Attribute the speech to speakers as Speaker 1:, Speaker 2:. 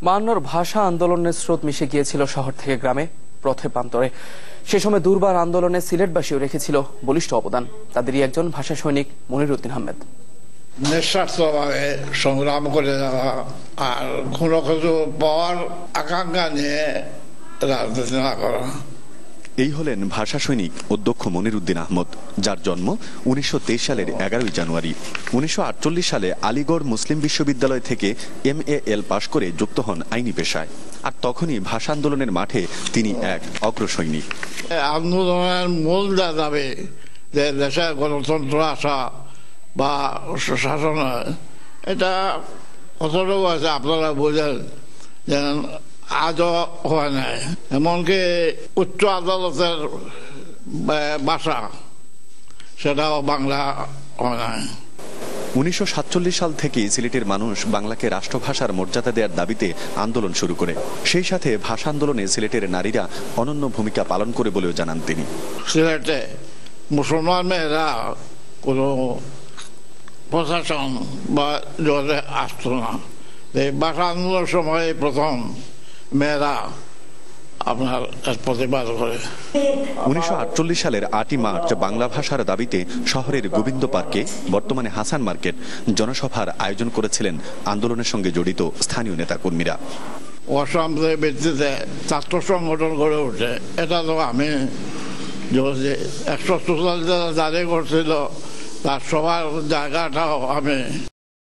Speaker 1: বায়ান্নর ভাষা আন্দোলনের স্রোত মিশে গিয়েছিল শহর থেকে গ্রামে, পথে প্রান্তরে। সে সময় দুর্বার আন্দোলনে সিলেটবাসীও রেখেছিল বলিষ্ঠ অবদান। তাদেরই একজন ভাষা সৈনিক মনিরুদ্দিন আহমেদ।
Speaker 2: নিঃস্বার্থভাবে সংগ্রাম করে যাওয়া আর কোনো কিছু পাওয়ার আকাঙ্ক্ষা নিয়ে রাজনীতি না করা।
Speaker 3: এই হলেন ভাষা সৈনিক অধ্যক্ষ মনিরুদ্দিন আহমদ, যার জন্ম 1923 সালের 11 জানুয়ারি। 1948 সালে আলিগড় মুসলিম বিশ্ববিদ্যালয় থেকে MAL পাশ করে যুক্ত হন আইনি পেশায়। আর তখনই ভাষা আন্দোলনের মাঠে তিনি এক অগ্রসৈনিক।
Speaker 2: আন্দোলনের মূল দাবি যে দেশে গণতন্ত্র আসা বা শাসন হয়, এটা কতটুকু আছে আপনারা বোঝেন যে আজও হয় নাই। এমনকি উচ্চ আদালতের ভাষা সেটাও বাংলা হয় নাই।
Speaker 3: 1947 সাল থেকে সিলেটের মানুষ বাংলাকে রাষ্ট্রভাষার মর্যাদা দেওয়ার দাবিতে আন্দোলন শুরু করে। সেই সাথে ভাষা আন্দোলনে সিলেটের নারীরা অনন্য ভূমিকা পালন করে বলেও জানান তিনি।
Speaker 2: সিলেটে মুসলমান মেয়েরা কোনো প্রশাসন বা জলে আসতো না। এই ভাষা আন্দোলনের সময় প্রথম মেয়েরা আপনার প্রতিবাদ করে।
Speaker 3: 1948 সালের 8ই মার্চ বাংলা ভাষার দাবিতে শহরের গোবিন্দ পার্কে, বর্তমানে হাসান মার্কেট, জনসভার আয়োজন করেছিলেন আন্দোলনের সঙ্গে জড়িত স্থানীয় নেতাকর্মীরা।
Speaker 2: অসামদের ভিত্তিতে ছাত্র সংগঠন গড়ে ওঠে, এটা তো আমি 144 দাঁড়িয়ে করছিল তার সবার জায়গাটাও আমি